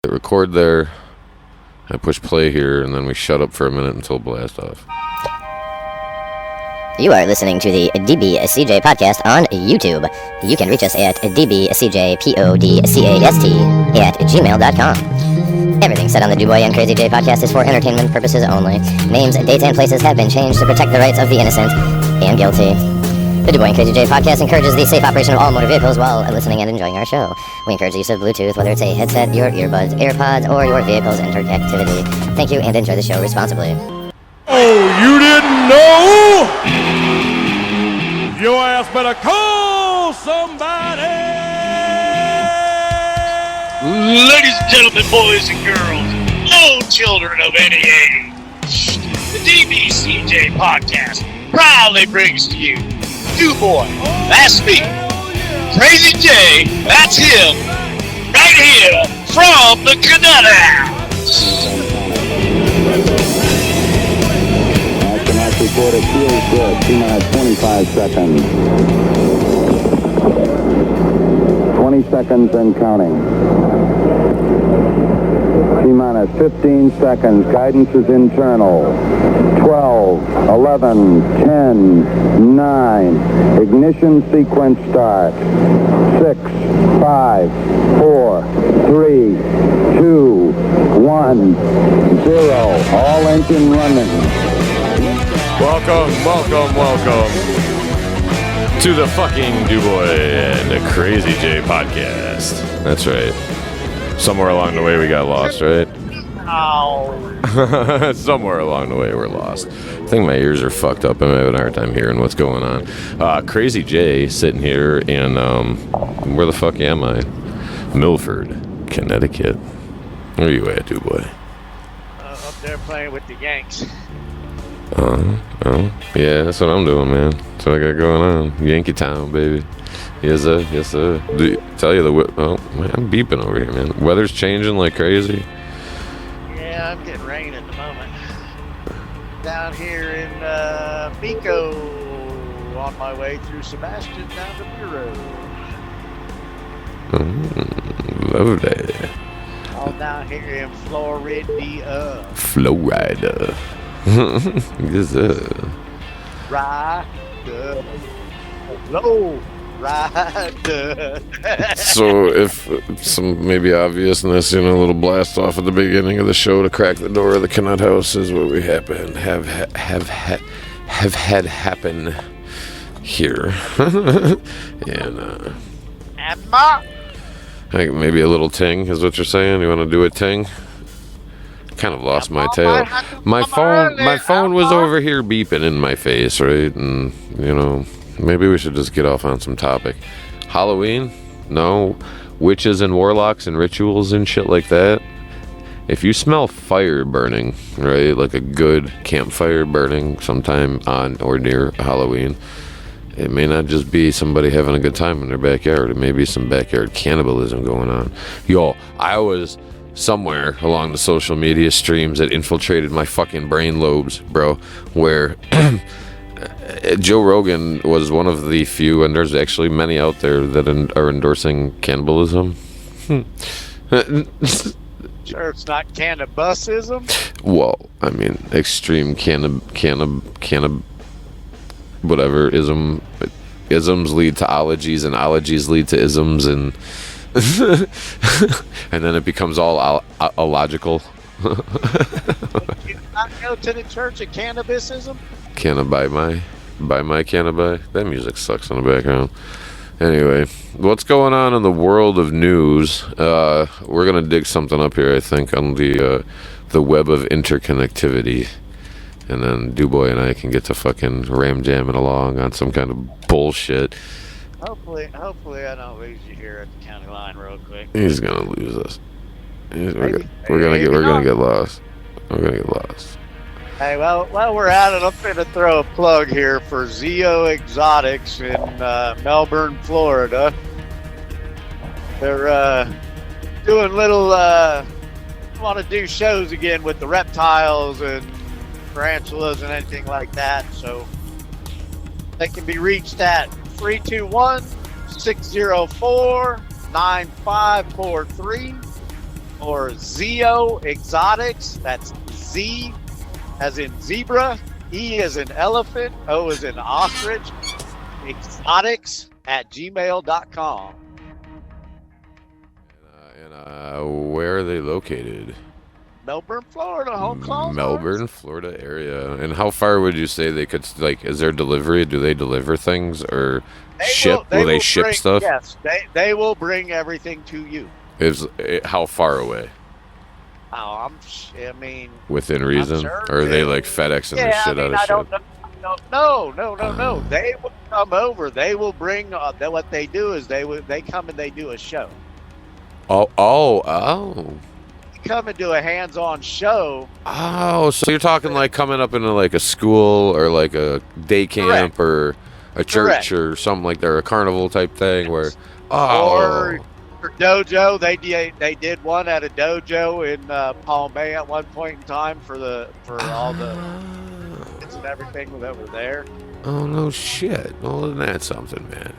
Record there. I push play here, and then we shut up for a minute until blast off. You are listening to the DBCJ podcast on YouTube. You can reach us at dbcjpodcast@gmail.com. Everything said on the Dewboy and Crazy J podcast is for entertainment purposes only. Names, dates, and places have been changed to protect the rights of the innocent and guilty. The Dewboy and Crazy J podcast encourages the safe operation of all motor vehicles while listening and enjoying our show. We encourage the use of Bluetooth, whether it's a headset, your earbuds, AirPods, or your vehicle's interconnectivity. Thank you and enjoy the show responsibly. Oh, you didn't know? Your ass better call somebody. Ladies and gentlemen, boys and girls, no children of any age, the DBCJ podcast proudly brings to you dewboy, that's me, Crazy J, that's him, right here from the Canutt House. Last report, it feels good. T-minus 25 seconds. 20 seconds and counting. T-minus 15 seconds. Guidance is internal. 12, 11, 10, 9. Ignition sequence start. 6, 5, 4, 3, 2, 1, 0. All engine running. Welcome to the fucking Dewboy and the Crazy J podcast. That's right. Somewhere along the way we got lost, right? Oh. Somewhere along the way we're lost. I think my ears are fucked up. I'm having a hard time hearing what's going on. Crazy J sitting here in, where the fuck am I? Milford, Connecticut. Where are you at, Dewboy? Up there playing with the Yanks. Oh, yeah, that's what I'm doing, man. That's what I got going on. Yankee Town, baby. Yes, sir. Tell you man, I'm beeping over here, man. Weather's changing like crazy. Yeah, I'm getting rain at the moment. Down here in Pico, on my way through Sebastian down to Bureau. Lovely. All down here in Florida. Florida. Yes, sir. Rider. Low rider. So if some maybe obviousness, a little blast off at the beginning of the show to crack the door of the Canutt House is what we have had happen here. And Emma. I think maybe a little ting is what you're saying. You want to do a ting? Kind of lost my tail. My phone was over here beeping in my face, right? And maybe we should just get off on some topic. Halloween? No. Witches and warlocks and rituals and shit like that. If you smell fire burning, right, like a good campfire burning sometime on or near Halloween, it may not just be somebody having a good time in their backyard. It may be some backyard cannibalism going on. Yo, I was somewhere along the social media streams that infiltrated my fucking brain lobes, bro, where Joe Rogan was one of the few, and there's actually many out there that are endorsing cannibalism. Sure, it's not cannibalism. Well, I mean, extreme whatever ism. Isms lead to ologies, and ologies lead to isms, and and then it becomes all illogical. You not go to the church of cannabisism? By my cannabi. That music sucks in the background. Anyway, what's going on in the world of news? We're gonna dig something up here, I think, on the web of interconnectivity, and then Dewboy and I can get to fucking ram jamming along on some kind of bullshit. Hopefully I don't lose you here at the county line real quick. He's gonna lose us. We're gonna get lost. We're gonna get lost. Hey, well, while we're at it, I'm going to throw a plug here for Zeo Exotics in Melbourne, Florida. They're doing little, want to do shows again with the reptiles and tarantulas and anything like that. So they can be reached at 321-604-9543. or Zeo Exotics. That's Z as in zebra, E as in elephant, O as in ostrich, exotics at gmail.com. And where are they located? Melbourne, Florida, home call. Melbourne, Florida area. And how far would you say they could, like, is there delivery? Do they deliver things or ship? Will they ship bring, stuff? Yes, they will bring everything to you. How far away? Oh, I mean, within reason, sure or are they like FedExing the shit out of shit? No. They will come over. They will bring. What they do is they come and they do a show. Oh. They come and do a hands-on show. Oh, so you're talking like coming up into like a school or like a day camp or a church or something like that, or a carnival type thing where. Or dojo, they did one at a dojo in Palm Bay at one point in time for all the kids and everything was over there. Oh no shit! Well, then that's something, man.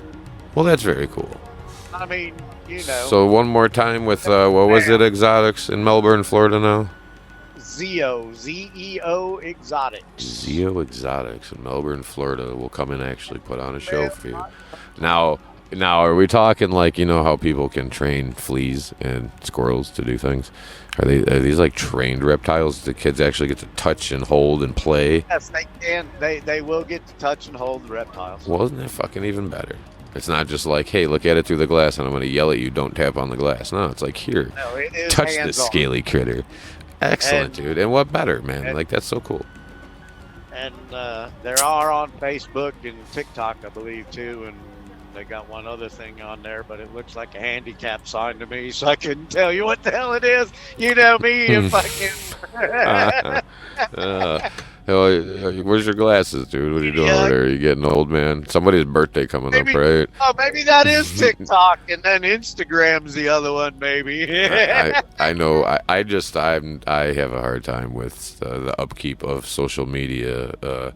Well, that's very cool. I mean, So one more time with what was it? Exotics in Melbourne, Florida now. Zeo, Z-E-O Exotics. Zeo Exotics in Melbourne, Florida will come and actually put on a show for you. Now, are we talking like, how people can train fleas and squirrels to do things? Are these like trained reptiles the kids actually get to touch and hold and play? Yes, they can. They will get to touch and hold the reptiles. Well, isn't that fucking even better? It's not just like, hey, look at it through the glass and I'm going to yell at you, don't tap on the glass. No, it's like, here, touch this scaly critter. Excellent, dude. And what better, man? Like, that's so cool. And they are on Facebook and TikTok, I believe, too, and they got one other thing on there, but it looks like a handicap sign to me, so I couldn't tell you what the hell it is. You know me, if I can. Where's your glasses, dude? What are you doing over there? Are you getting old, man? Somebody's birthday coming up, right? Oh, maybe that is TikTok, and then Instagram's the other one, maybe. I know. I have a hard time with the upkeep of social media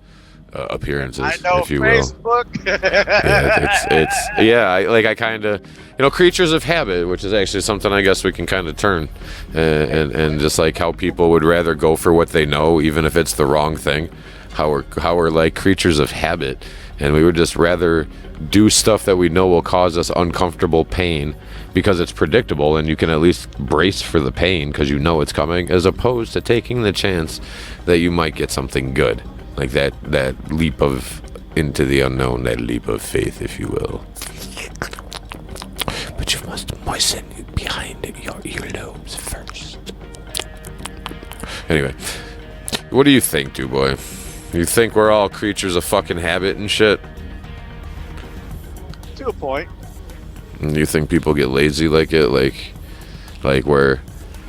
appearances, I know, if you Facebook. I kind of, creatures of habit, which is actually something I guess we can kind of turn, and just like how people would rather go for what they know, even if it's the wrong thing. How we're like creatures of habit, and we would just rather do stuff that we know will cause us uncomfortable pain because it's predictable and you can at least brace for the pain because you know it's coming, as opposed to taking the chance that you might get something good. Like that leap into the unknown, that leap of faith, if you will. But you must moisten behind your earlobes first. Anyway, what do you think, dewboy? You think we're all creatures of fucking habit and shit? To a point. And you think people get lazy like it? Like where...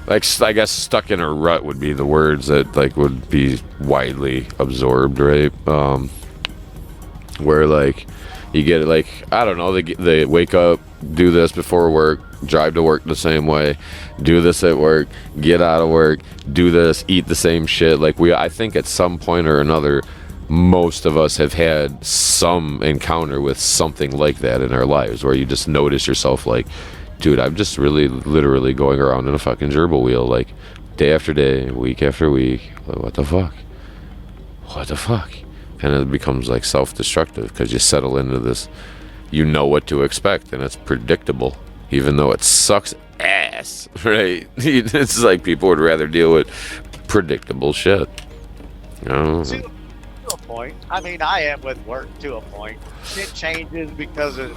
Like, I guess stuck in a rut would be the words that, like, would be widely absorbed, right? Where, like, you get, like, I don't know, they wake up, do this before work, drive to work the same way, do this at work, get out of work, do this, eat the same shit. Like, I think at some point or another, most of us have had some encounter with something like that in our lives, where you just notice yourself, like, dude, I'm just really literally going around in a fucking gerbil wheel, like, day after day, week after week. What the fuck? And it becomes, like, self-destructive because you settle into this, you know what to expect, and it's predictable, even though it sucks ass, right? It's like people would rather deal with predictable shit. To a point. I mean, I am with work to a point. It changes because it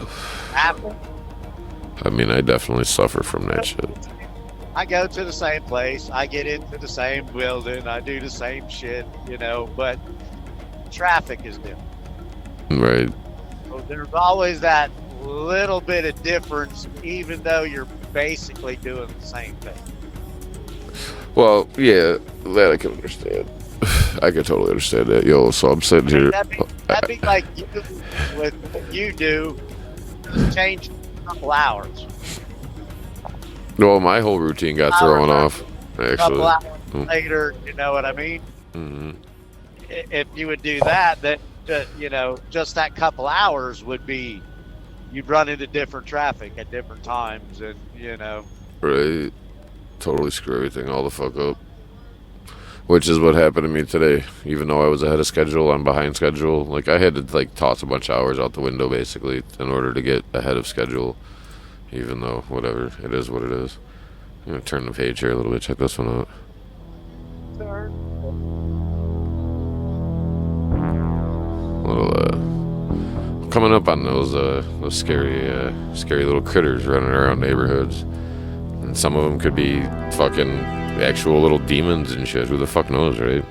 happens. I mean, I definitely suffer from that shit. I go to the same place. I get into the same building. I do the same shit, but traffic is different. Right. So there's always that little bit of difference, even though you're basically doing the same thing. Well, yeah, that I can understand. I can totally understand that, yo. So I'm sitting here. That'd be like you, with what you do, change couple hours. Well, my whole routine got thrown off. Actually, a couple hours later, you know what I mean? Mm-hmm. If you would do that, then just that couple hours would be, you'd run into different traffic at different times, and Right. totally screw everything all the fuck up. Which is what happened to me today. Even though I was ahead of schedule, I'm behind schedule. Like, I had to, like, toss a bunch of hours out the window, basically, in order to get ahead of schedule. Even though, whatever, it is what it is. I'm going to turn the page here a little bit. Check this one out. Little, coming up on those scary little critters running around neighborhoods. And some of them could be fucking actual little demons and shit. Who the fuck knows, right?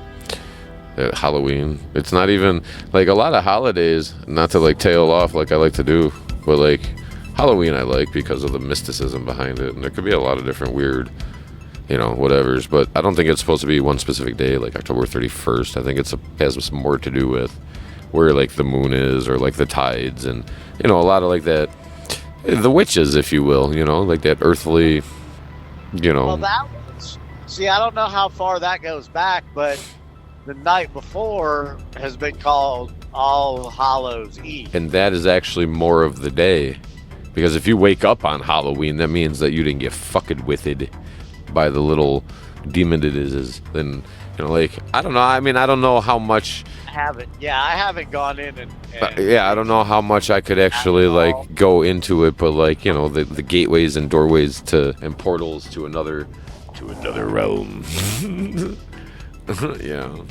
Halloween. It's not even, like, a lot of holidays, not to, like, tail off like I like to do, but, like, Halloween I like because of the mysticism behind it. And there could be a lot of different weird, you know, whatevers. But I don't think it's supposed to be one specific day, like October 31st. I think it has some more to do with where, like, the moon is, or, like, the tides, and, you know, a lot of, like, that, the witches, if you will, you know, like that earthly, you know. Well, that was, see, I don't know how far that goes back, but the night before has been called All Hallows Eve. And that is actually more of the day. Because if you wake up on Halloween, that means that you didn't get fucking witted by the little demon it is. Then, you know, like, I don't know. I mean, I don't know how much. I haven't gone in and I don't know how much I could actually, like, go into it, but, like, you know, the gateways and doorways and portals to another realm. Yeah. All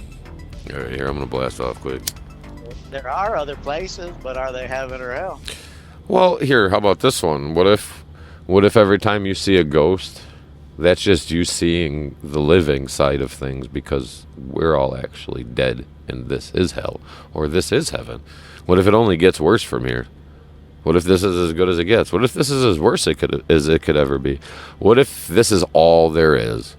right, here, I'm gonna blast off quick. There are other places, but are they heaven or hell? Well, here, how about this one? What if every time you see a ghost, that's just you seeing the living side of things, because we're all actually dead, and this is hell, or this is heaven? What if it only gets worse from here? What if this is as good as it gets? What if this is as worse as it could ever be? What if this is all there is?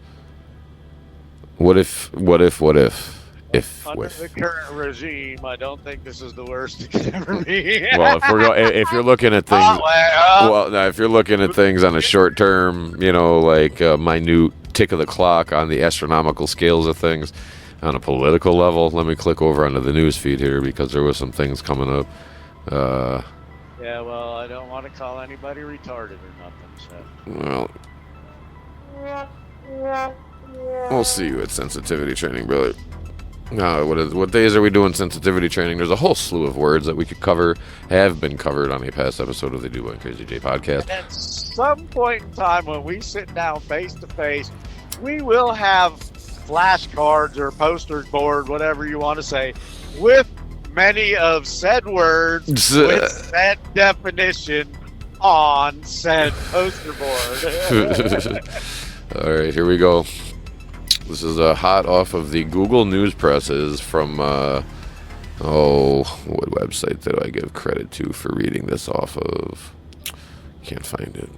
What if? Under the current regime, I don't think this is the worst it could ever be. Well, if you're looking at things, if you're looking at things on a short term, you know, like a minute tick of the clock on the astronomical scales of things, on a political level, let me click over onto the news feed here, because there was some things coming up. Yeah, well, I don't want to call anybody retarded or nothing. So. Well, we'll see you at sensitivity training, brother. What days are we doing sensitivity training? There's a whole slew of words that we could cover, have been covered on a past episode of the Dewboy and Crazy J podcast. And at some point in time, when we sit down face to face, we will have flashcards or poster board, whatever you want to say, with many of said words with said definition on said poster board. All right, here we go. This is hot off of the Google News presses from, what website did I give credit to for reading this off of? Can't find it.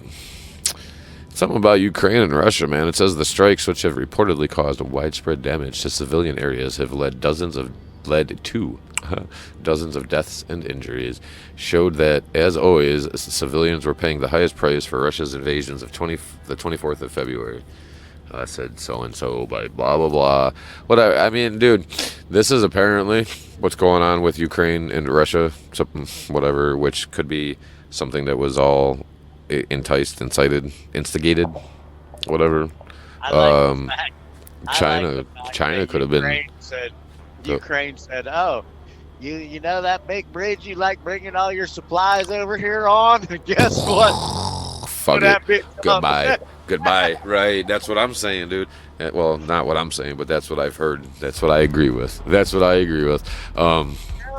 Something about Ukraine and Russia, man. It says the strikes, which have reportedly caused widespread damage to civilian areas, have led to dozens of deaths and injuries, showed that, as always, civilians were paying the highest price for Russia's invasions of the 24th of February. I said so-and-so by blah, blah, blah. I mean, dude, this is apparently what's going on with Ukraine and Russia, something, whatever, which could be something that was all enticed, incited, instigated, whatever. China could have been. Ukraine said, "Oh, you know that big bridge you like bringing all your supplies over here on? Guess what? Fuck it. Goodbye. Right. That's what I'm saying, dude. Well, not what I'm saying, but that's what I've heard. That's what I agree with. Hell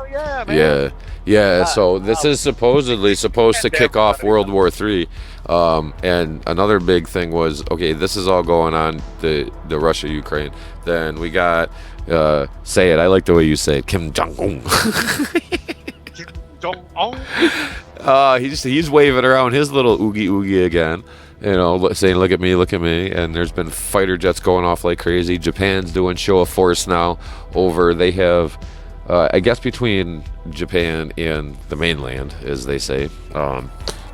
yeah, man. Yeah. So this is supposedly supposed to kick off World War III. And another big thing was, okay, this is all going on, the Russia, Ukraine. Then we got, say it. I like the way you say it. Kim Jong-un. Kim Jong-un. He's waving around his little oogie again. You know, saying, look at me, and there's been fighter jets going off like crazy. Japan's doing show of force now they have, I guess between Japan and the mainland, as they say,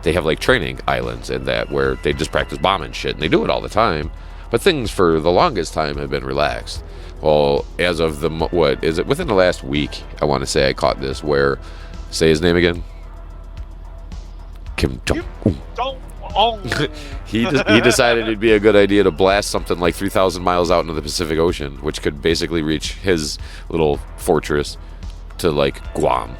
they have like training islands in that where they just practice bombing shit, and they do it all the time, but things for the longest time have been relaxed. Well, as of within the last week, I want to say I caught this, where, say his name again? Kim Jong-un. He decided it'd be a good idea to blast something like 3,000 miles out into the Pacific Ocean, which could basically reach his little fortress to like Guam.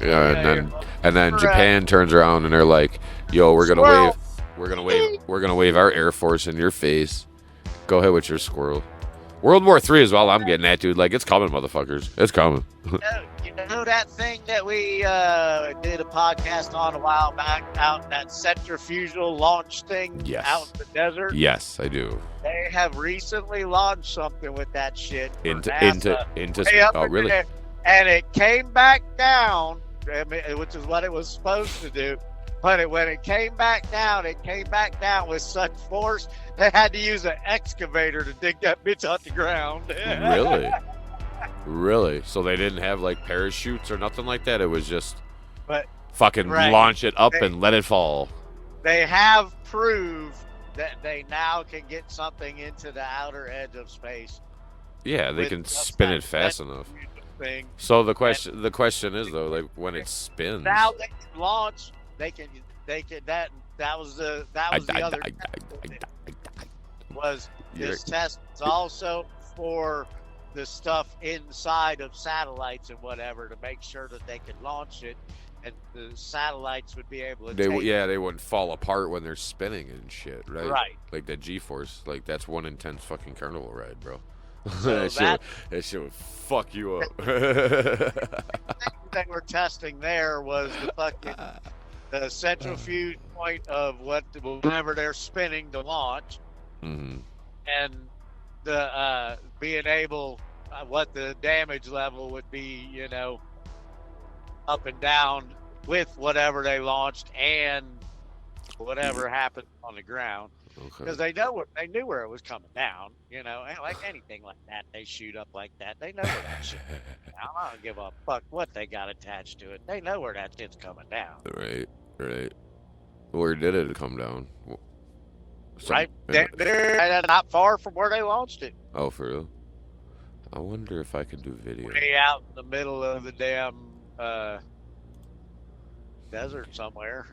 And then Japan turns around and they're like, "Yo, we're gonna wave our Air Force in your face. Go ahead with your squirrel." World War III is all I'm getting at, dude. Like, it's coming, motherfuckers. It's coming. You know that thing that we did a podcast on a while back, out that centrifugal launch thing out in the desert? Yes, I do. They have recently launched something with that shit Into oh, really? And it came back down, which is what it was supposed to do. But when it came back down with such force, they had to use an excavator to dig that bitch out the ground. Really? Really? So they didn't have like parachutes or nothing like that? It was just launch it up and let it fall. They have proved that they now can get something into the outer edge of space. Yeah, they can spin it fast enough. So the question is though, like when it spins. Now they can launch. They can that was the other this test was also for the stuff inside of satellites and whatever to make sure that they could launch it and the satellites would be able to they wouldn't fall apart when they're spinning and shit, right? Right. Like that G-force, like that's one intense fucking carnival ride, bro. So that shit would fuck you up. The thing they were testing there was the fucking the centrifuge point of whenever they're spinning to launch, and the being able what the damage level would be, you know, up and down with whatever they launched and whatever happened on the ground, because they knew where it was coming down, you know, and like anything like that, they shoot up like that. They know where that shit. I don't give a fuck what they got attached to it. They know where that shit's coming down. Right. Where did it come down? They're not far from where they launched it. Oh, for real? I wonder if I could do video. Way out in the middle of the damn desert somewhere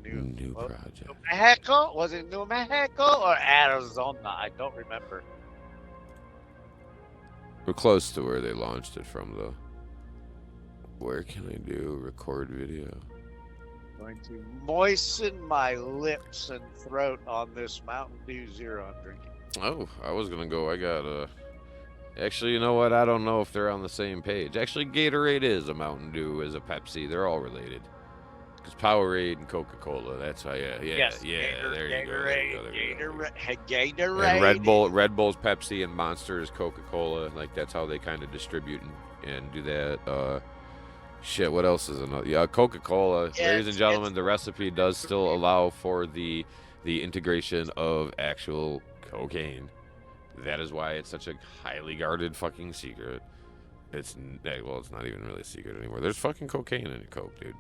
in New Project. New Mexico? Was it New Mexico or Arizona? I don't remember. We're close to where they launched it from, though. Where can I do record video? Going to moisten my lips and throat on this Mountain Dew Zero I'm drinking. Oh, I was gonna go. I got Actually, you know what? I don't know if they're on the same page. Actually, Gatorade is a Mountain Dew, is a Pepsi. They're all related. Because Powerade and Coca-Cola. That's why. Yeah. Gatorade. And Red Bull's Pepsi, and Monster is Coca-Cola. Like that's how they kind of distribute and do that. Shit, what else is another? Yeah, Coca-Cola. Ladies and gentlemen, the recipe does still allow for the integration of actual cocaine. That is why it's such a highly guarded fucking secret. It's not even really a secret anymore. There's fucking cocaine in Coke, dude.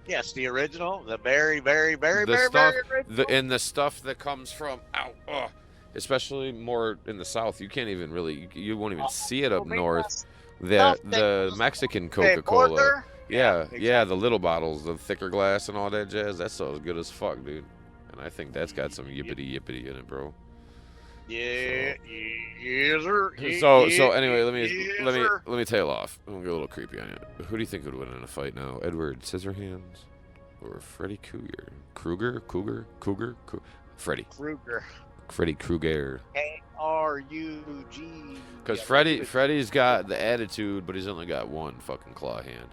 Yes, the original, the very, very, very, the very, stuff, very original. the stuff that comes from especially more in the South, you can't even really, you won't even see it up north. The Mexican Coca-Cola. Yeah, the little bottles, the thicker glass and all that jazz. That stuff's good as fuck, dude. And I think that's got some yippity in it, bro. Yeah, yes, sir. So anyway, let me tail off. I'm gonna get a little creepy on you. Who do you think would win in a fight now? Edward Scissorhands or Freddy Krueger? Freddy Krueger. Krug. Because Freddy's got the attitude, but he's only got one fucking claw hand.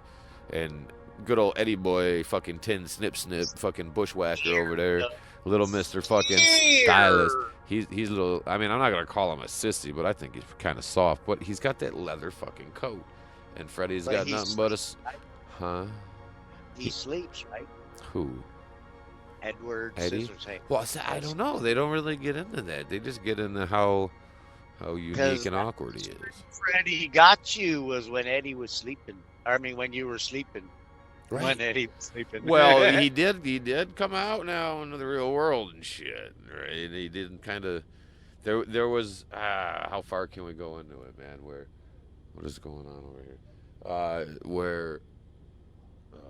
And good old Eddie boy, fucking Tin Snip, fucking bushwhacker over there, little Mr. fucking stylist. He's little. I mean, I'm not gonna call him a sissy, but I think he's kind of soft. But he's got that leather fucking coat, and Freddy's got nothing but a. He sleeps, right? Who? Eddie? Well, I don't know. They don't really get into that. They just get into how unique and awkward he is. Freddy got you was when Eddie was sleeping. I mean, when you were sleeping. Right. When Eddie was sleeping. Well, he did come out now into the real world and shit, right? He didn't kind of. There was how far can we go into it, man? What is going on over here?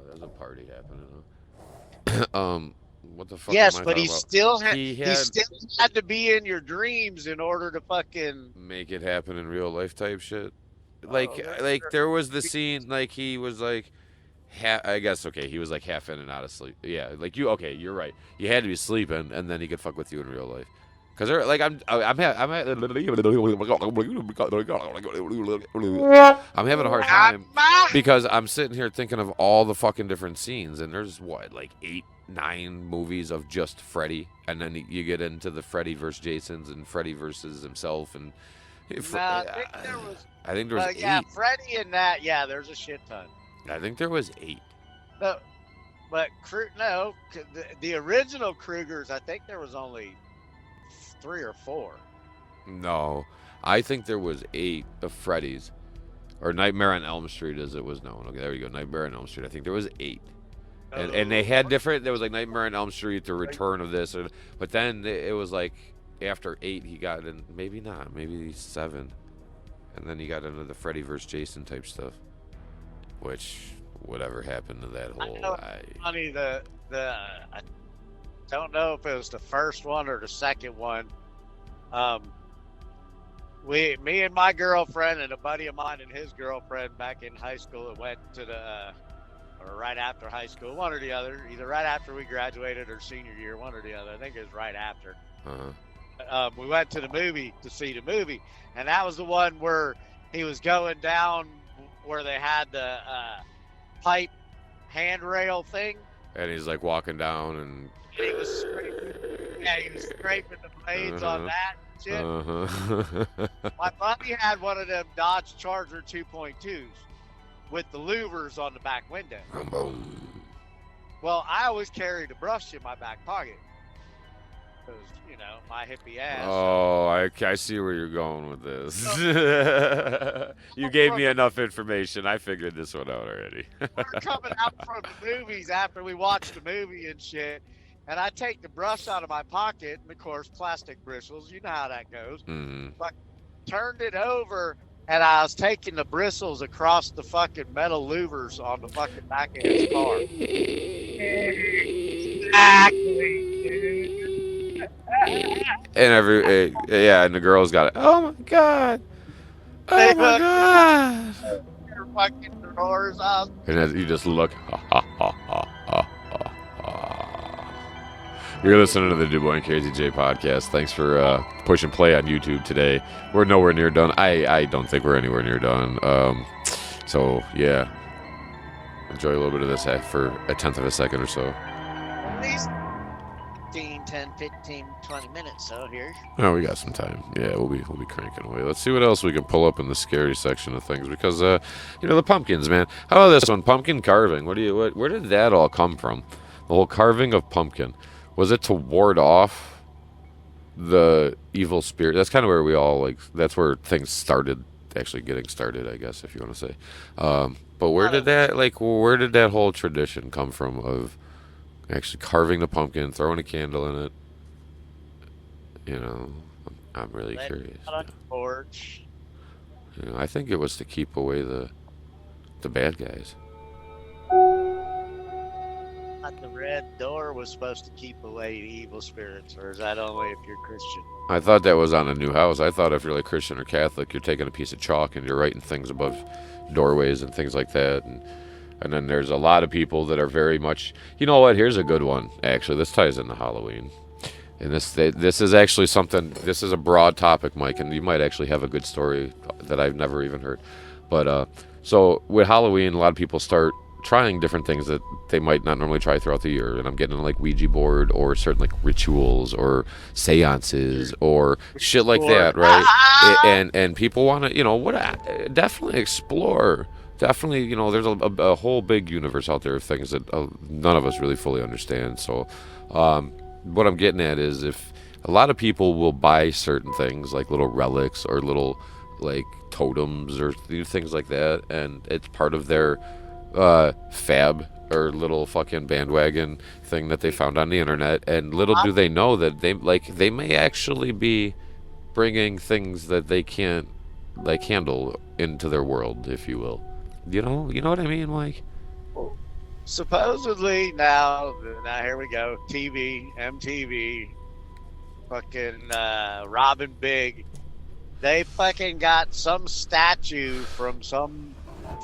There's a party happening. What the fuck Yes, am I but talking about? he still had to be in your dreams in order to fucking. Make it happen in real life type shit. Oh, Like there was the scene like he was like I guess okay, he was like half in and out of sleep. Yeah, like you okay, you're right. You had to be sleeping and then he could fuck with you in real life. Cause like I'm having a hard time because I'm sitting here thinking of all the fucking different scenes and there's what like 8, 9 movies of just Freddy and then you get into the Freddy versus Jason's and Freddy versus himself and I think there was 8. Yeah, Freddy and that. Yeah, there's a shit ton. I think there was 8. No, but the original Krugers. I think there was only 3 or 4. No, I think there was 8 of Freddy's, or Nightmare on Elm Street as it was known. Okay, there you go, Nightmare on Elm Street. I think there was 8, and they had different. There was like Nightmare on Elm Street, The Return of this, but then it was like after 8 he got in. Maybe not, maybe 7, and then he got into the Freddy vs. Jason type stuff, which whatever happened to that whole. Funny I don't know if it was the first one or the second one. Me and my girlfriend and a buddy of mine and his girlfriend back in high school went to or right after high school, one or the other, either right after we graduated or senior year, one or the other. I think it was right after. We went to the movie to see the movie, and that was the one where he was going down where they had the pipe handrail thing. And he's like walking down and he was scraping the blades on that shit. My buddy had one of them Dodge Charger 2.2s with the louvers on the back window. Well, I always carried a brush in my back pocket because, my hippie ass. Oh, I see where you're going with this. You gave me enough information. I figured this one out already. We're coming out from the movies after we watched the movie and shit. And I take the brush out of my pocket, and of course, plastic bristles. You know how that goes. Mm-hmm. But turned it over, and I was taking the bristles across the fucking metal louvers on the fucking back of his car. Exactly, dude. And and the girls got it. Oh my god! Oh my god! Your fucking drawers out. And as you just look. You're listening to the dewboy and Crazy J podcast. Thanks for pushing play on YouTube today. We're nowhere near done. I don't think we're anywhere near done. So yeah, enjoy a little bit of this for a tenth of a second or so. At least 10, 15, 20 minutes, so here. Oh, we got some time. Yeah, we'll be cranking away. Let's see what else we can pull up in the scary section of things because the pumpkins, man. How about this one? Pumpkin carving. Where did that all come from? The whole carving of pumpkin. Was it to ward off the evil spirit? That's kind of where we all that's where things started, actually getting started, I guess, if you want to say. But where did that whole tradition come from of actually carving the pumpkin, throwing a candle in it? I'm really curious. On the porch. I think it was to keep away the bad guys. The red door was supposed to keep away the evil spirits, or is that only if you're Christian? I thought that was on a new house. I thought if you're like Christian or Catholic, you're taking a piece of chalk and you're writing things above doorways and things like that. And then there's a lot of people that are very much, you know what? Here's a good one. Actually, this ties into Halloween. And this is actually something. This is a broad topic, Mike, and you might actually have a good story that I've never even heard. But so with Halloween, a lot of people start trying different things that they might not normally try throughout the year, and I'm getting like Ouija board or certain like rituals or seances or shit like that, right? And people want to, definitely explore. Definitely, there's a whole big universe out there of things that none of us really fully understand. So, what I'm getting at is if a lot of people will buy certain things like little relics or little like totems or things like that, and it's part of their fab or little fucking bandwagon thing that they found on the internet, and little do they know that they may actually be bringing things that they can't handle into their world, if you will. You know what I mean, Mike? Supposedly now here we go. MTV, fucking Robin Big. They fucking got some statue from some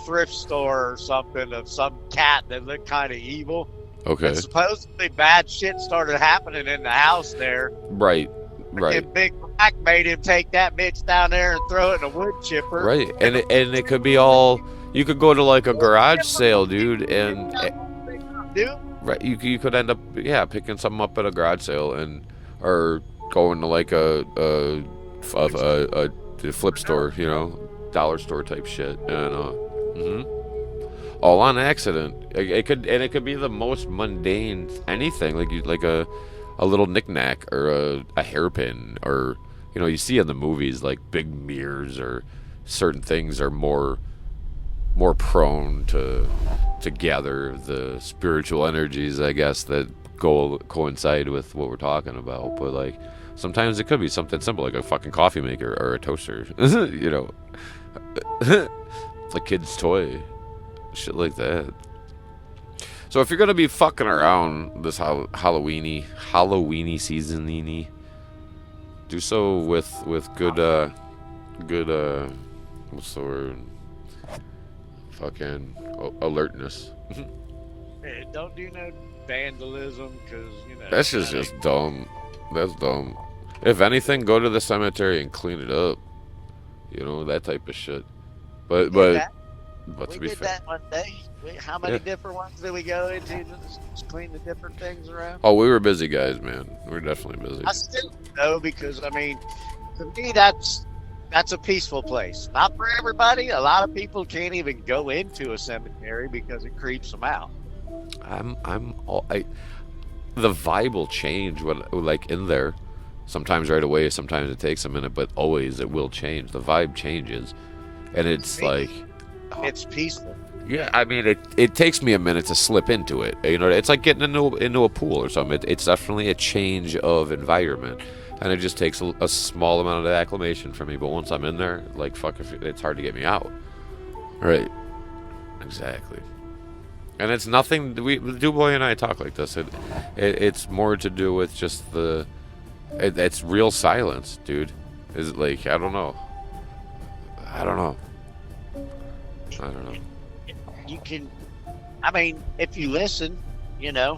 thrift store or something of some cat that looked kind of evil. Okay. And supposedly bad shit started happening in the house there. Right. And Big Black made him take that bitch down there and throw it in a wood chipper. Right. And it could be all. You could go to like a garage sale, dude, and right, you could end up picking something up at a garage sale or going to like a flip store, dollar store type shit, and all on accident. It could be the most mundane anything, like a little knickknack or a hairpin, or you see in the movies like big mirrors or certain things are more prone to gather the spiritual energies, I guess, that coincide with what we're talking about. But like sometimes it could be something simple like a fucking coffee maker or a toaster. It's a kid's toy, shit like that. So if you're gonna be fucking around this Halloweeny season, do so with good what's the word? Fucking alertness. Hey, don't do no vandalism, because that's just dumb. That's dumb. If anything, go to the cemetery and clean it up. That type of shit. But to be fair, that one day. How many different ones did we go into to just clean the different things around? Oh, we were busy guys, man. We were definitely busy. I still know, because to me that's a peaceful place. Not for everybody. A lot of people can't even go into a cemetery because it creeps them out. The vibe will change in there. Sometimes right away, sometimes it takes a minute, but always it will change. The vibe changes, and it's it's peaceful. Yeah, I mean, it takes me a minute to slip into it. It's like getting into a pool or something. It's definitely a change of environment, and it just takes a small amount of acclimation for me. But once I'm in there, like fuck, it's hard to get me out. Right? Exactly. And it's nothing. Dewboy and I talk like this. It's more to do with just it's real silence, dude. Is it like I don't know. You can, if you listen, you can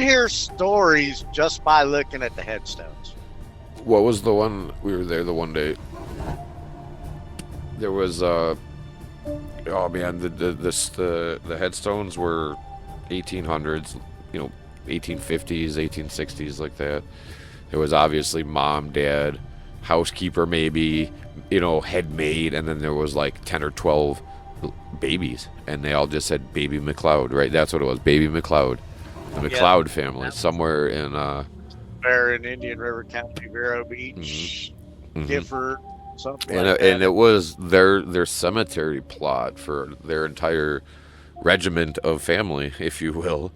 hear stories just by looking at the headstones. What was the one? We were there the one day. There was oh man, the headstones were 1800s, 1850s, 1860s, like that. There was obviously mom, dad, housekeeper, maybe, head maid, and then there was like 10 or 12 babies, and they all just said Baby McLeod, right? That's what it was, Baby McLeod, the McLeod family, somewhere in Indian River County, Vero Beach, Gifford, something and like that. And it was their cemetery plot for their entire regiment of family, if you will,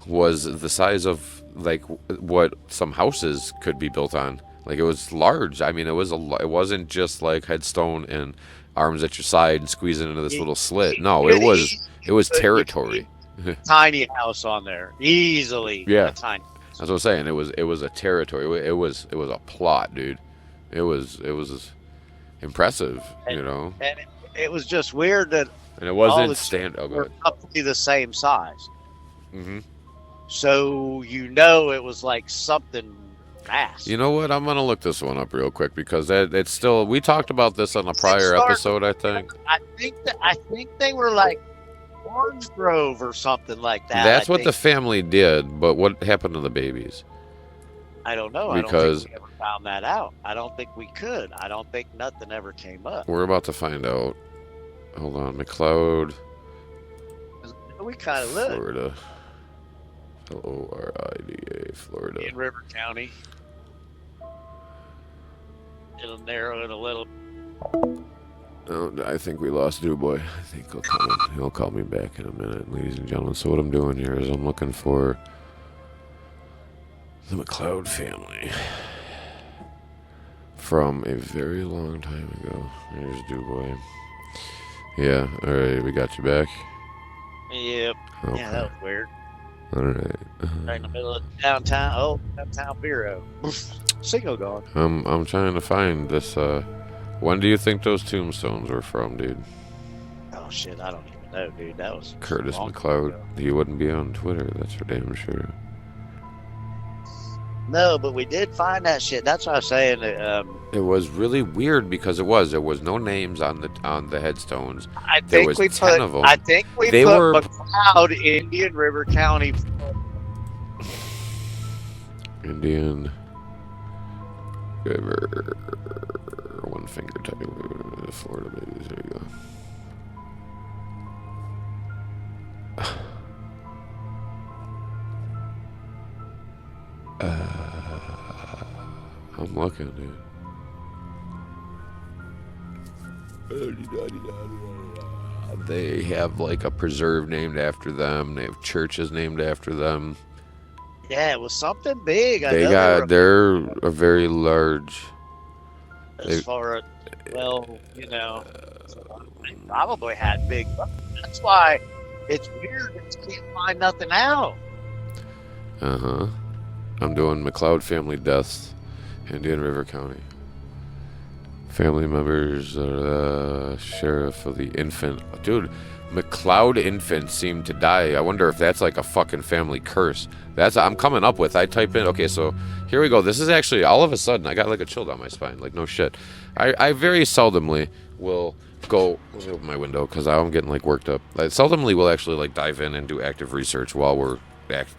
was the size of like what some houses could be built on. Like it was large. I mean, it wasn't just like headstone and arms at your side and squeezing into this little slit. No, it was territory. Tiny house on there, easily. Yeah, tiny. That's what I'm saying. It was a territory. It was a plot, dude. It was impressive, And it was just weird that. And it wasn't roughly the same size. Mm-hmm. So it was like something mass. You know what? I'm gonna look this one up real quick because it's still. We talked about this on a prior episode, I think. I think they were like Orange Grove or something like that. That's what the family did, but what happened to the babies? I don't know. Because I don't think we ever found that out. I don't think we could. I don't think nothing ever came up. We're about to find out. Hold on, McLeod. We kind of live. Florida. Florida, Florida. In River County. It'll narrow it a little. Oh, I think we lost Dewboy. I think he'll call me back in a minute, ladies and gentlemen. So what I'm doing here is I'm looking for the McLeod family from a very long time ago. There's Dewboy. Yeah, alright, we got you back. Yep. Okay. Yeah, that was weird. Alright. Right in the middle of downtown. Oh, downtown bureau. Signal gone. I'm trying to find this, when do you think those tombstones were from, dude? Oh shit, I don't even know, dude. That was Curtis long McLeod. ago. He wouldn't be on Twitter, that's for damn sure. No, but we did find that shit. That's what I was saying. It was really weird because there was no names on the headstones. I There think was we 10 put. of 'em. I think we They put were- McLeod, Indian River County. Indian River, one finger type, Florida babies. There you go. I'm looking, dude. They have like a preserve named after them. They have churches named after them. Yeah, it was something big. I They know got, they were they're a very large. as far as they probably had big. That's why it's weird that you can't find nothing out. I'm doing McLeod family deaths, Indian River County. Family members, sheriff of the infant. Dude, McLeod infants seem to die. I wonder if that's like a fucking family curse. I'm coming up with. I type in. Okay, so here we go. This is actually all of a sudden I got like a chill down my spine. Like no shit. I very seldomly will go. Let me open my window because I'm getting like worked up. I seldomly will actually like dive in and do active research while we're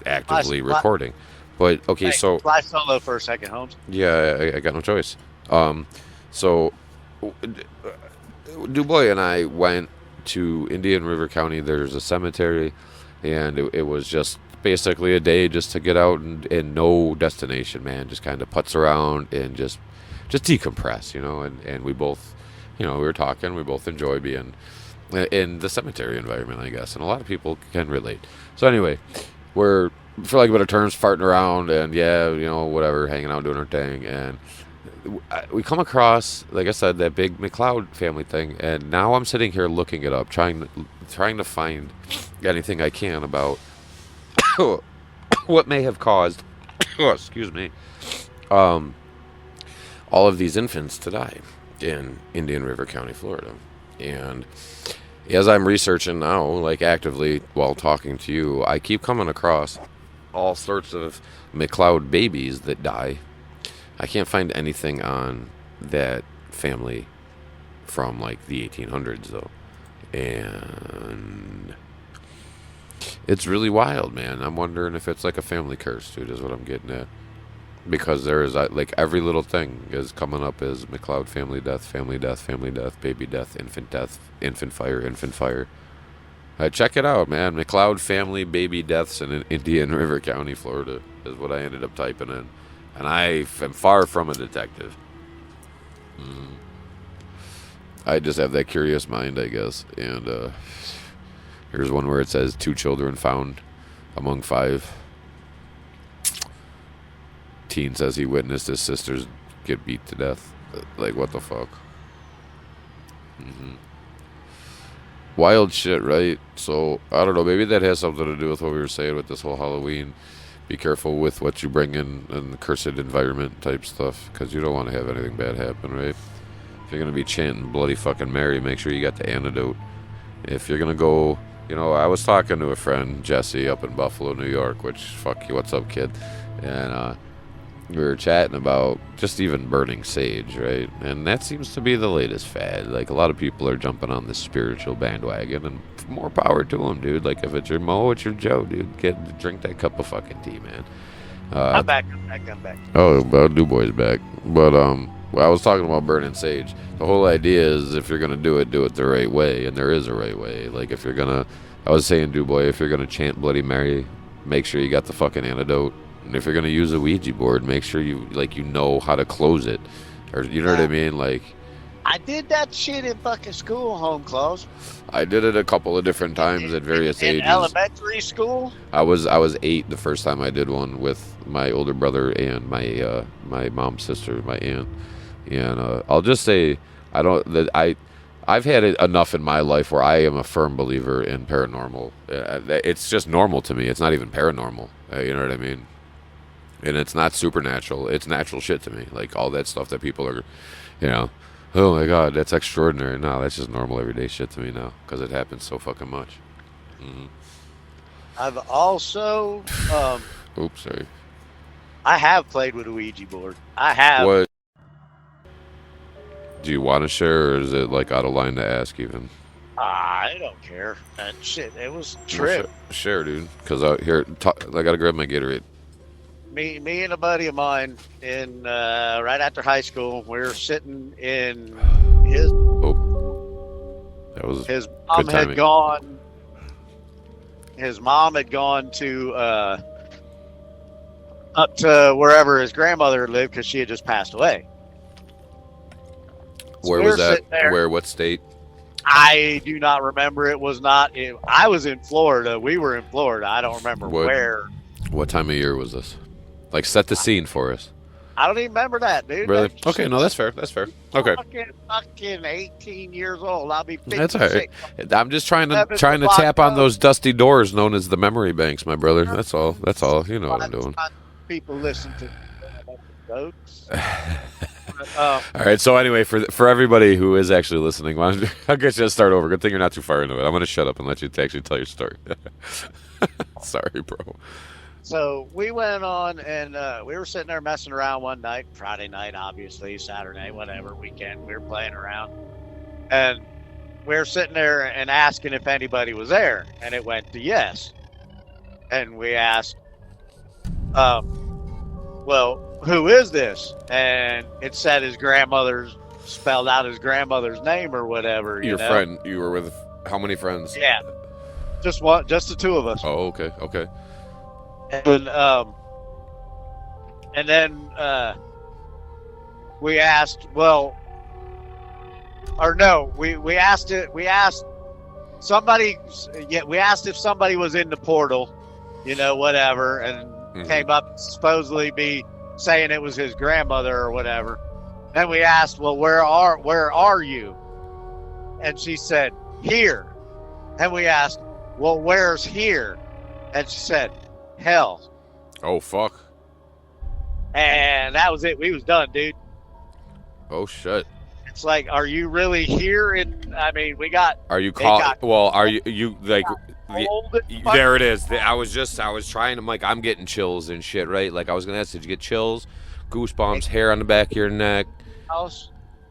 actively recording. But okay, Hey, so fly solo for a second, Holmes. yeah, I got no choice. So DuBois and I went to Indian River County. There's a cemetery, and it was just basically a day just to get out and no destination, man. Just kind of putz around and just decompress, you know. And we both, you know, we were talking. We both enjoy being in the cemetery environment, I guess, and a lot of people can relate. So anyway, we're, for like a better terms, farting around and yeah, you know, whatever, hanging out, doing our thing, and we come across, like I said, that big McLeod family thing, and now I'm sitting here looking it up, trying to find anything I can about what may have caused, excuse me, all of these infants to die in Indian River County, Florida. And as I'm researching now, like actively while talking to you, I keep coming across all sorts of McLeod babies that die. I can't find anything on that family from like the 1800s though, and it's really wild, man. I'm wondering if it's like a family curse, dude, is what I'm getting at, because there is like every little thing is coming up as McLeod family death, family death, family death, baby death, infant fire. Check it out, man. McLeod family baby deaths in Indian River County, Florida is what I ended up typing in. And I am far from a detective. I just have that curious mind, I guess. And here's one where it says 2 children found among 5. Teen says he witnessed his sisters get beat to death. Like, what the fuck? Wild shit, right? So, I don't know. Maybe that has something to do with what we were saying with this whole Halloween. Be careful with what you bring in and the cursed environment type stuff, because you don't want to have anything bad happen, right? If you're going to be chanting Bloody fucking Mary, make sure you got the antidote. If you're going to go, you know, I was talking to a friend, Jesse, up in Buffalo, New York, which, fuck you, what's up, kid? And we were chatting about just even burning sage, right? And that seems to be the latest fad. Like, a lot of people are jumping on this spiritual bandwagon, and more power to them, dude. Like, if it's your Mo, it's your Joe, dude. Drink that cup of fucking tea, man. I'm back. Oh, well, DuBois back. But, well, I was talking about burning sage. The whole idea is if you're going to do it the right way, and there is a right way. Like, if you're going to, I was saying, DuBois, if you're going to chant Bloody Mary, make sure you got the fucking antidote. And if you're going to use a Ouija board, make sure you know how to close it. Or, you know what I mean? Like, I did that shit in fucking school, home close. I did it a couple of different times at various ages. In elementary school? I was 8 the first time I did one with my older brother and my mom's sister, my aunt. And I'll just say I I've had it enough in my life where I am a firm believer in paranormal. It's just normal to me. It's not even paranormal. You know what I mean? And it's not supernatural. It's natural shit to me. Like all that stuff that people are, you know, oh my god, that's extraordinary. No, that's just normal everyday shit to me now because it happens so fucking much. Mm-hmm. I've also, Oops, sorry. I have played with a Ouija board. I have. What? Do you want to share, or is it like out of line to ask even? I don't care. And shit, it was a Well, trip. share, dude. Because here, I gotta grab my Gatorade. Me and a buddy of mine in right after high school, we were sitting in his. Oh, that was his mom good had timing. gone. His mom had gone to up to wherever his grandmother lived because she had just passed away. So Where we was were that? sitting there. Where? What state? I do not remember. It was not. I was in Florida. We were in Florida. I don't remember where. What time of year was this? Like, set the scene for us. I don't even remember that, dude. Really? Okay, no, that's fair. That's fair. Okay. Fucking 18 years old. I'll be 56. That's all right. I'm just trying to 7 o'clock tap on road. those dusty doors known as the memory banks, my brother. That's all. That's all. You know what I'm doing. People listen to jokes. All right. So anyway, for everybody who is actually listening, I'll get you to start over. Good thing you're not too far into it. I'm gonna shut up and let you actually tell your story. Sorry, bro. So we went on and we were sitting there messing around one night, Friday night, obviously, Saturday, whatever, weekend. We were playing around. And we were sitting there and asking if anybody was there. And it went to yes. And we asked, well, who is this? And it said his grandmother's, spelled out his grandmother's name or whatever. Your know? friend, you were with how many friends? Yeah. Just one, just the two of us. Oh, okay. Okay. And then we asked, well, or no, we asked somebody, yeah, we asked if somebody was in the portal, you know, whatever, and came up supposedly be saying it was his grandmother or whatever. Then we asked, well, where are you? And she said, here. And we asked, well, where's here? And she said, hell. Oh, fuck. And that was it. We was done, dude. Oh, shit. It's like, are you really here? I mean, we got. Are you caught? Well, are you like? There it is. I was trying. I'm like, I'm getting chills and shit, right? Like, I was gonna ask, did you get chills, goosebumps, hair on the back of your neck?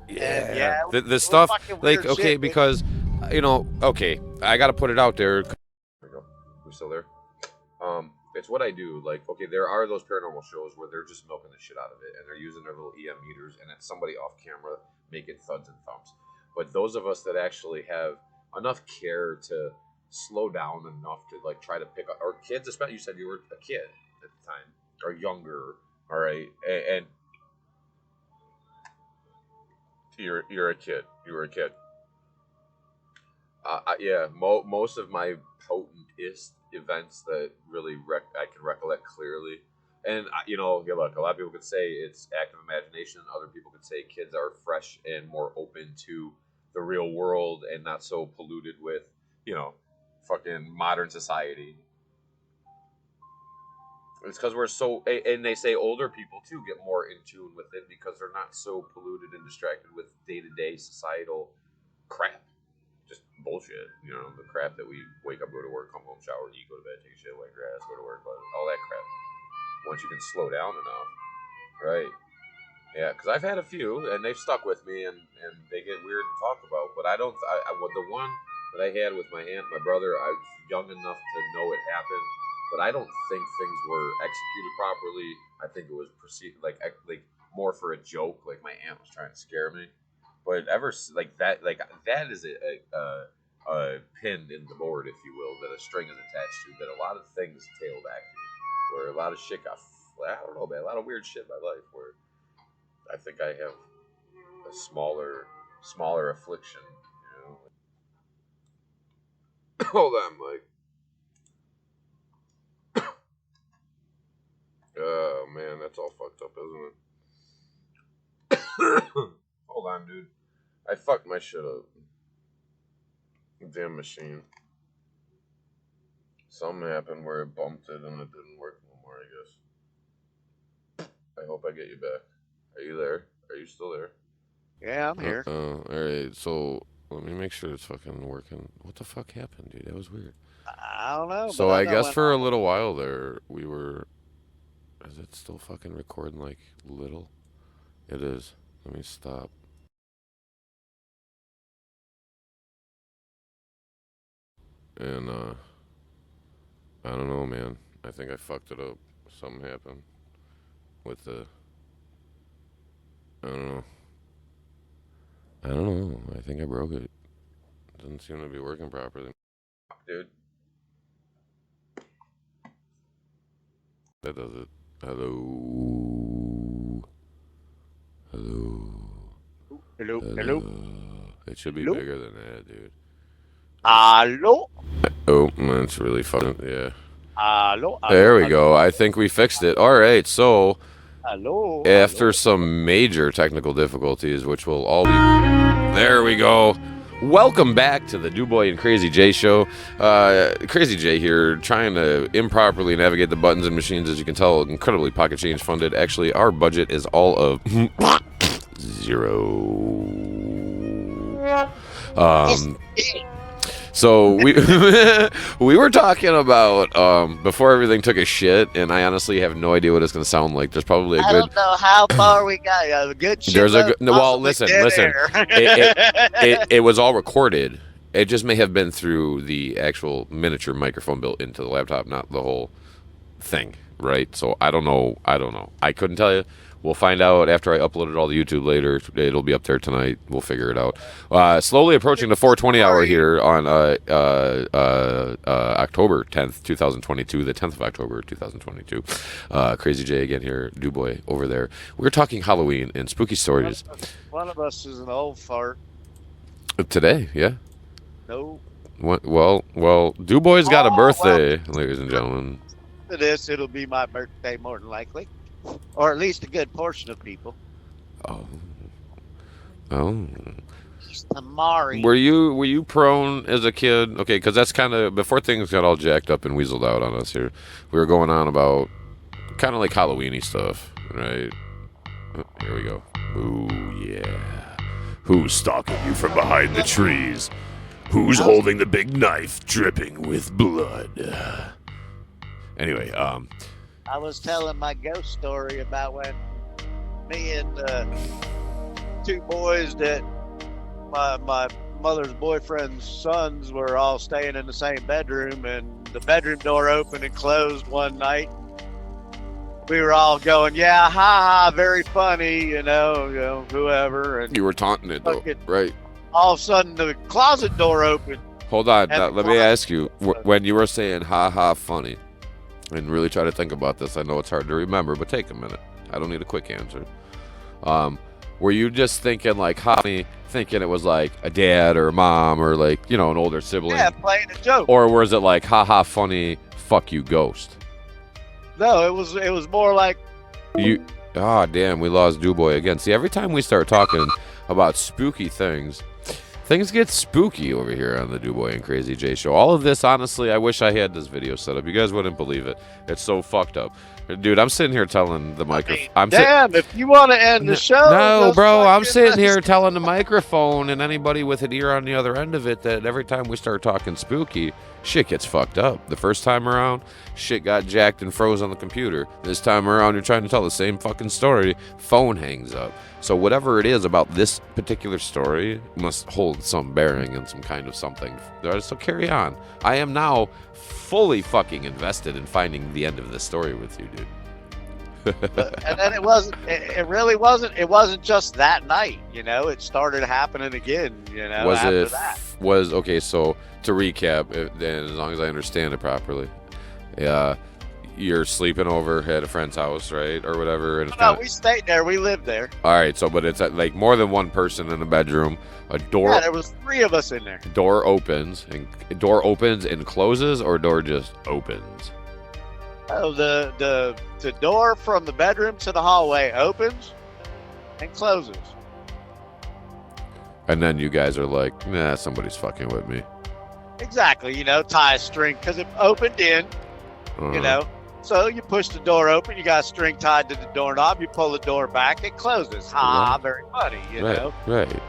Yeah. The stuff, like, okay, shit, because, you know, okay, I gotta put it out there. There we go. We're still there. It's what I do. Like, okay, there are those paranormal shows where they're just milking the shit out of it, and they're using their little EM meters, and it's somebody off camera making thuds and thumps. But those of us that actually have enough care to slow down enough to, like, try to pick up, or kids, especially, you said you were a kid at the time, or younger, all right, and you're a kid. You were a kid. Yeah, most of my potentest events that really I can recollect clearly, and you know, yeah, look, a lot of people could say it's active imagination. Other people could say kids are fresh and more open to the real world and not so polluted with, you know, fucking modern society. It's because we're so, and they say older people too get more in tune with it because they're not so polluted and distracted with day-to-day societal crap. Just bullshit, you know, the crap that we wake up, go to work, come home, shower, eat, go to bed, take a shit, wipe your ass, go to work, all that crap. Once you can slow down enough, right? Yeah, because I've had a few, and they've stuck with me, and they get weird to talk about. But I don't. The one that I had with my aunt, my brother, I was young enough to know it happened, but I don't think things were executed properly. I think it was like more for a joke, like my aunt was trying to scare me. But that is a pin in the board, if you will, that a string is attached to. That a lot of things tail back to, where a lot of shit got, I don't know, man, a lot of weird shit in my life. Where I think I have a smaller affliction. You know? Hold on, Mike. Oh man, that's all fucked up, isn't it? Hold on, dude. I fucked my shit up. Damn machine. Something happened where it bumped it and it didn't work no more, I guess. I hope I get you back. Are you there? Are you still there? Yeah, I'm here. Alright, so let me make sure it's fucking working. What the fuck happened, dude? That was weird. I don't know. So I guess for a little while there, we were... Is it still fucking recording like little? It is. Let me stop. And, I don't know, man. I think I fucked it up. Something happened with the... I don't know. I think I broke it. Doesn't seem to be working properly. Dude. That does it. Hello. Hello. It should be bigger than that, dude. Hello. Oh, that's really fun. Yeah. Hello. There we go. I think we fixed it. All right, so... Hello. After some major technical difficulties, which will all be... There we go. Welcome back to the Dewboy and Crazy J show. Crazy J here, trying to improperly navigate the buttons and machines. As you can tell, incredibly pocket change funded. Actually, our budget is all of zero. So we we were talking about before everything took a shit, and I honestly have no idea what it's going to sound like. There's probably a good. I don't know how far we got. A good shit. There's a good. Well, listen. It was all recorded. It just may have been through the actual miniature microphone built into the laptop, not the whole thing, right? So I don't know. I couldn't tell you. We'll find out after I upload it all to YouTube later. It'll be up there tonight. We'll figure it out. Slowly approaching the 420 hour here on October 10th, 2022. The 10th of October, 2022. Crazy J again here. Dewboy over there. We're talking Halloween and spooky stories. One of us is an old fart. Today, yeah. No. Well, Dewboy's got a birthday, ladies and gentlemen. It'll be my birthday more than likely. Or at least a good portion of people. Oh. He's the Mari. Were you prone as a kid? Okay, because that's kind of before things got all jacked up and weaseled out on us here. We were going on about kind of like Halloween-y stuff, right? Oh, here we go. Ooh, yeah. Who's stalking you from behind the trees? Who's holding the big knife dripping with blood? Anyway, I was telling my ghost story about when me and two boys that my mother's boyfriend's sons were all staying in the same bedroom, and the bedroom door opened and closed one night. We were all going, yeah, ha ha, very funny, you know, whoever. And you were taunting it, though, right? All of a sudden, the closet door opened. Hold on, let me ask you, when you were saying ha ha funny, and really try to think about this. I know it's hard to remember, but take a minute. I don't need a quick answer. Were you just thinking like honey, thinking it was like a dad or a mom or like, you know, an older sibling? Yeah, playing a joke. Or was it like haha funny, fuck you ghost? No, it was more like you. Ah, damn, we lost Dewboy again. See, every time we start talking about spooky things get spooky over here on the Dewboy and Crazy J show. All of this, honestly, I wish I had this video set up. You guys wouldn't believe it. It's so fucked up. Dude, I'm sitting here telling the microphone. Damn, if you want to end the show. No, bro, I'm sitting here telling the microphone and anybody with an ear on the other end of it that every time we start talking spooky, shit gets fucked up. The first time around, shit got jacked and froze on the computer. This time around, you're trying to tell the same fucking story, phone hangs up. So whatever it is about this particular story must hold some bearing and some kind of something. So carry on. I am now fully fucking invested in finding the end of this story with you, dude. And then it wasn't just that night, you know, it started happening again, you know, after that. Okay, so to recap, and as long as I understand it properly, you're sleeping over at a friend's house, right, or whatever. And no, we stayed there. We lived there. All right, so but it's like more than one person in a bedroom. A door. Yeah, there was 3 of us in there. Door opens and closes, or door just opens. Oh, the door from the bedroom to the hallway opens and closes. And then you guys are like, nah, somebody's fucking with me. Exactly, tie a string because it opened in, So you push the door open, you got a string tied to the doorknob, you pull the door back, it closes. Ha, Right. very funny, know. Right.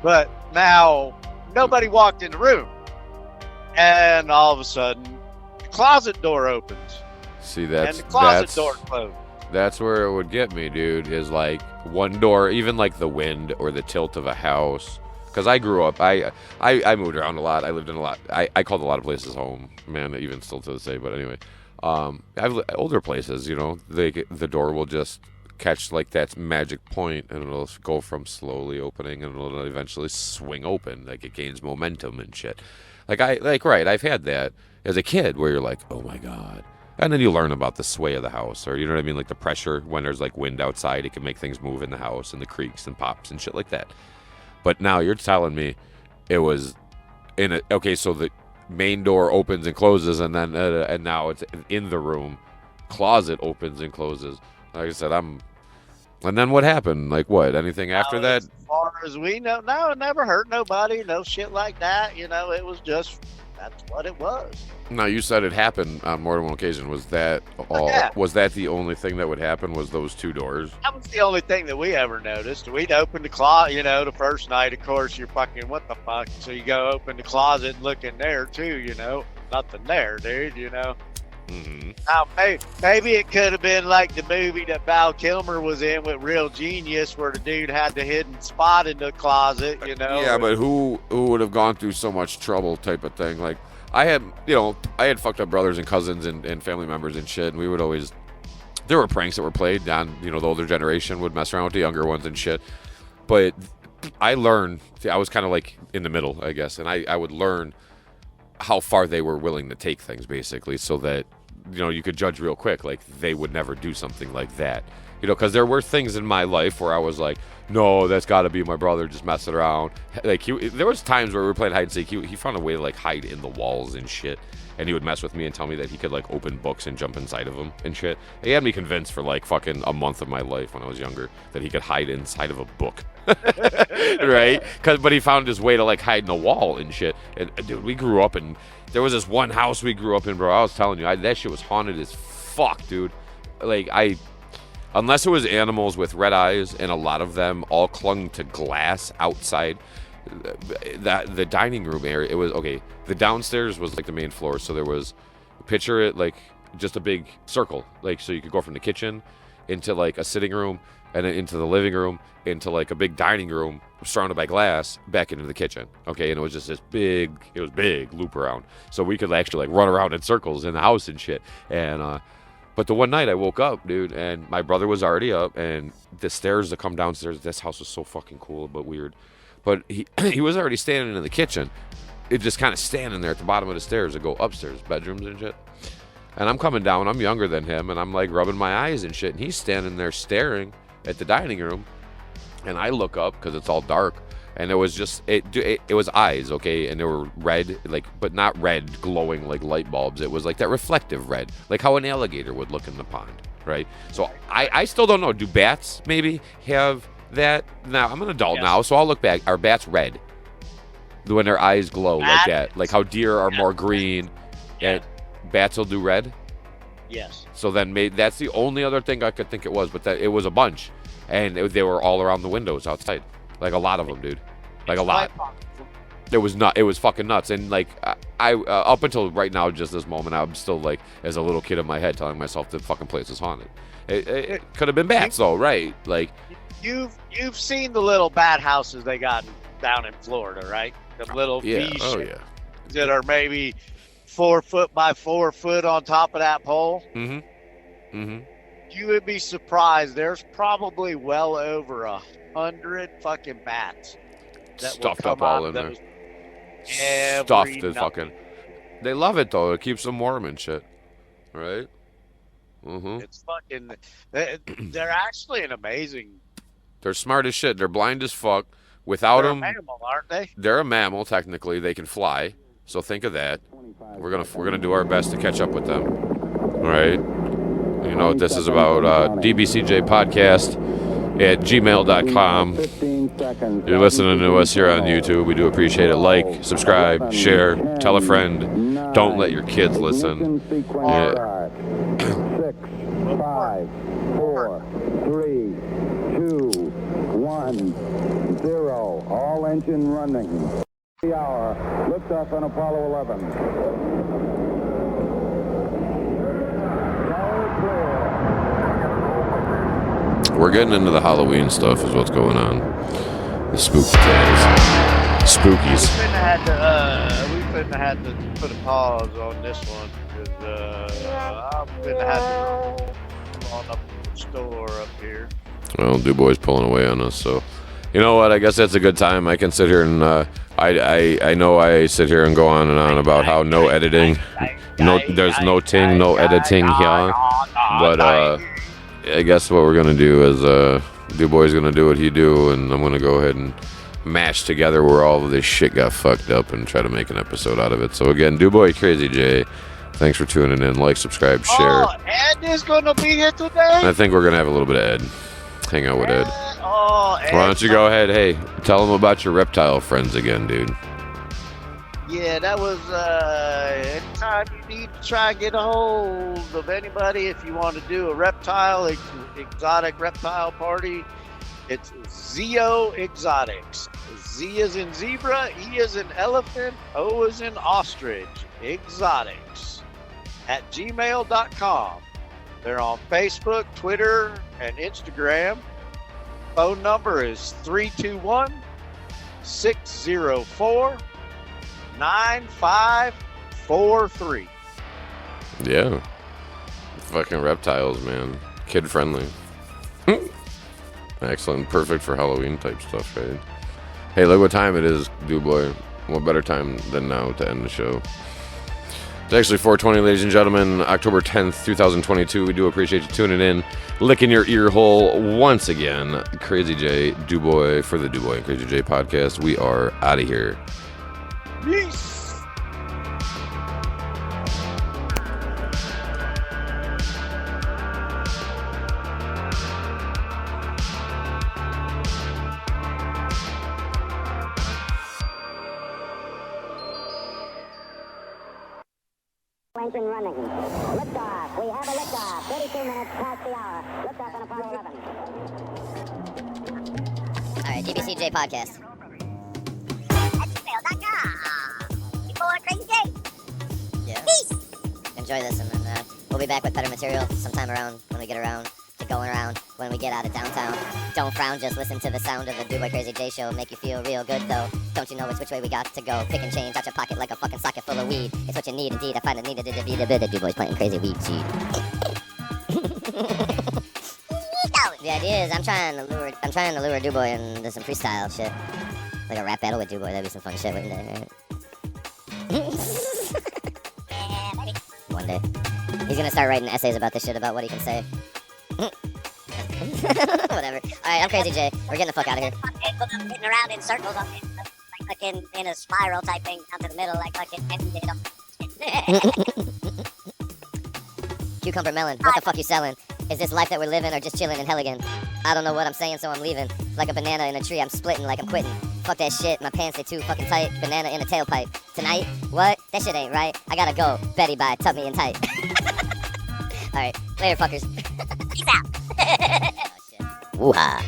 But now nobody walked in the room. And all of a sudden, the closet door opens. See, And the closet door that's closed. that's where it would get me, dude. Is like one door, even like the wind or the tilt of a house. Because I grew up, I moved around a lot. I lived in a lot. I called a lot of places home, man. Even still to this day. But anyway, I've older places. The door will just catch like that magic point, and it'll go from slowly opening, and it'll eventually swing open. Like it gains momentum and shit. Right. I've had that as a kid where you're like, oh my god. And then you learn about the sway of the house, or you know what I mean, like the pressure when there's like wind outside, it can make things move in the house, and the creaks and pops and shit like that. But now you're telling me it was so the main door opens and closes, and then and now it's in the room, closet opens and closes. Like I said, and then what happened? Like what? Anything after that? As far as we know, no, it never hurt nobody. No shit like that. It was just that's what it was. Now you said it happened on more than one occasion. Was that all? Yeah. Was that the only thing that would happen? Was those two doors? That was the only thing that we ever noticed. We'd open the closet, the first night, of course, you're fucking, what the fuck? So you go open the closet and look in there, too, Nothing there, dude, Mm-hmm. Now, maybe it could have been like the movie that Val Kilmer was in with Real Genius, where the dude had the hidden spot in the closet, Yeah, but who would have gone through so much trouble type of thing? Like, I had fucked up brothers and cousins and family members and shit, and we would always, there were pranks that were played on, the older generation would mess around with the younger ones and shit. But I learned, I was kind of like in the middle, I guess, and I would learn how far they were willing to take things, basically, so that, you could judge real quick, like, they would never do something like that. Because there were things in my life where I was like, no, that's got to be my brother just messing around. Like, there was times where we were playing hide and seek. He found a way to, like, hide in the walls and shit. And he would mess with me and tell me that he could, like, open books and jump inside of them and shit. He had me convinced for, like, fucking a month of my life when I was younger that he could hide inside of a book. Right? But he found his way to, like, hide in a wall and shit. And, dude, we grew up and there was this one house we grew up in, bro. I was telling you, that shit was haunted as fuck, dude. Like, unless it was animals with red eyes, and a lot of them all clung to glass outside the dining room area. It was okay. The downstairs was like the main floor, so there was, picture it like just a big circle, like so you could go from the kitchen into like a sitting room, and then into the living room, into like a big dining room surrounded by glass, back into the kitchen. Okay, and it was just this big, loop around, so we could actually like run around in circles in the house and shit. And but the one night I woke up, dude, and my brother was already up, and the stairs that come downstairs, this house was so fucking cool but weird. But he was already standing in the kitchen. It just kind of standing there at the bottom of the stairs that go upstairs, bedrooms and shit. And I'm coming down, I'm younger than him, and I'm like rubbing my eyes and shit, and he's standing there staring at the dining room. And I look up because it's all dark, and it was just it was eyes, okay, and they were red, like, but not red glowing like light bulbs. It was like that reflective red, like how an alligator would look in the pond, right? So I still don't know. Do bats maybe have that? Now I'm an adult now, so I'll look back. Are bats red when their eyes glow like that? Like how deer are more green, and bats will do red. Yes. So then that's the only other thing I could think it was, but that it was a bunch, and they were all around the windows outside, like a lot of them, dude, like a lot. It was fucking nuts. And like I up until right now, just this moment, I'm still like as a little kid in my head telling myself the fucking place is haunted. It could have been bats though, right? Like you've seen the little bat houses they got down in Florida, right? The little that are maybe 4 foot by 4 foot on top of that pole. You would be surprised. There's probably well over 100 fucking bats that stuffed will up come all out in there. every Stuffed and night. fucking. They love it though. It keeps them warm and shit, right? It's fucking. They're actually an amazing. They're smart as shit. They're blind as fuck. Without They're them, a mammal, aren't they? they're a mammal technically. They can fly. So think of that. We're gonna do our best to catch up with them. All right. You know what this is about? DBCJ podcast. at gmail.com. 15 seconds. You're listening to us here on YouTube. We do appreciate it. Like, subscribe, share, tell a friend. Don't let your kids listen. Yeah. 6, 5, 4, 3, 2, 1, 0. All engine running. The hour. Liftoff on Apollo 11. We're getting into the Halloween stuff is what's going on. The spooky days. Spookies. We finna have to put a pause on this one because I'm finna have to run up to the store up here. Well, Duboy's pulling away on us, so you know what? I guess that's a good time. I can sit here and I know I sit here and go on and on about how no editing, there's no ting, no editing here, but I guess what we're gonna do is Duboy's gonna do what he do, and I'm gonna go ahead and mash together where all of this shit got fucked up and try to make an episode out of it. So again, Duboy Crazy J, thanks for tuning in. Like, subscribe, share. Oh, Ed is gonna be here today. I think we're gonna have a little bit of Ed. Hang out with Ed. Ed. Why don't you go ahead? Hey, tell them about your reptile friends again, dude. Yeah, that was anytime you need to try and get a hold of anybody if you want to do a reptile, exotic reptile party. It's Zeo Exotics. Z is in zebra, E is in elephant, O is in ostrich. Exotics at gmail.com. They're on Facebook, Twitter, and Instagram. Phone number is 321 604 9543. Yeah. Fucking reptiles, man. Kid friendly. Excellent. Perfect for Halloween type stuff, right? Hey, look what time it is, Duboy. What better time than now to end the show? It's actually 4:20, ladies and gentlemen. October 10th, 2022. We do appreciate you tuning in, licking your ear hole once again. Crazy J, Duboy, for the Duboy and Crazy J podcast. We are out of here. Peace. Engine running. Liftoff. We have a liftoff. 32 minutes past the hour. Liftoff on Apollo 11. All right, DBCJ podcast. Yeah. Peace. Enjoy this, and then we'll be back with better material sometime around when we get around to going around when we get out of downtown. Don't frown, just listen to the sound of the Duboy Crazy J show. Make you feel real good though. Don't you know it's which way we got to go? Pick and change out your pocket like a fucking socket full of weed. It's what you need indeed. I find it needed to be the bit of Duboy's planting crazy weed seed. The idea is I'm trying to lure Duboy into some freestyle shit. Like a rap battle with Duboy. That'd be some fun shit, wouldn't it? Right? One day. He's gonna start writing essays about this shit, about what he can say. Whatever. Alright, I'm Crazy J. We're getting the fuck out of here. Getting around in circles, like in a spiral type thing, down to the middle, like fucking. Cucumber melon, what the fuck you selling? Is this life that we're living or just chilling in hell again? I don't know what I'm saying, so I'm leaving. Like a banana in a tree, I'm splitting like I'm quitting. Fuck that shit, my pants, they too fucking tight. Banana in a tailpipe. Tonight? What? That shit ain't right. I gotta go. Betty bye, tuck me in tight. Alright, later fuckers. Peace out. Oh shit. Woo-ha.